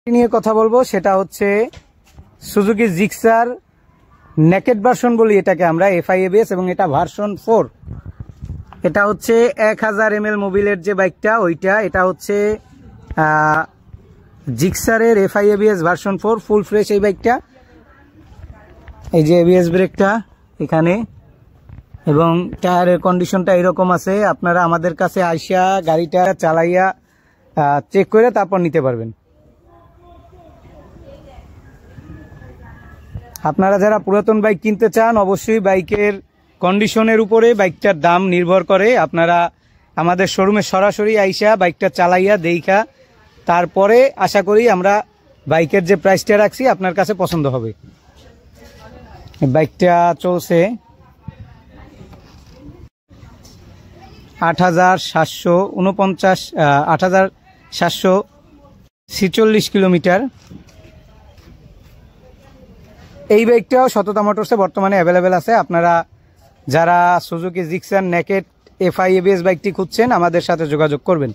নিয়ে কথা বলবো সেটা হচ্ছে সুজুকি জিক্সার নেকেড ভার্সন বলি এটাকে আমরা, এফআই এবিএস, এবং এটা ভার্সন 4। এটা হচ্ছে 1000 ml মোবিলের যে বাইকটা ওইটা, এটা হচ্ছে জিক্সারের FI ABS version 4 full fresh এই বাইকটা। এই যে এবিএস ব্রেকটা এখানে, এবং টায়ারের কন্ডিশনটা এরকম আছে। আপনারা আমাদের কাছে আইসা গাড়িটা চালাইয়া চেক করে তারপর নিতে পারবেন। আপনারা যারা পুরাতন বাইক কিনতে চান, অবশ্যই বাইকের কন্ডিশনের উপরে বাইকটার দাম নির্ভর করে। আপনারা আমাদের শোরুমে সরাসরি আইসা বাইকটা চালাইয়া দেইখা তারপরে আশা করি আমরা বাইকের যে প্রাইসটা রাখছি আপনার কাছে পছন্দ হবে। বাইকটা চলছে 8746 কিলোমিটার। এই বাইকটাও সততা মোটরসে বর্তমানে অ্যাভেলেবেল আছে। আপনারা যারা Suzuki Gixxer naked FI ABS বাইকটি খুঁজছেন আমাদের সাথে যোগাযোগ করবেন।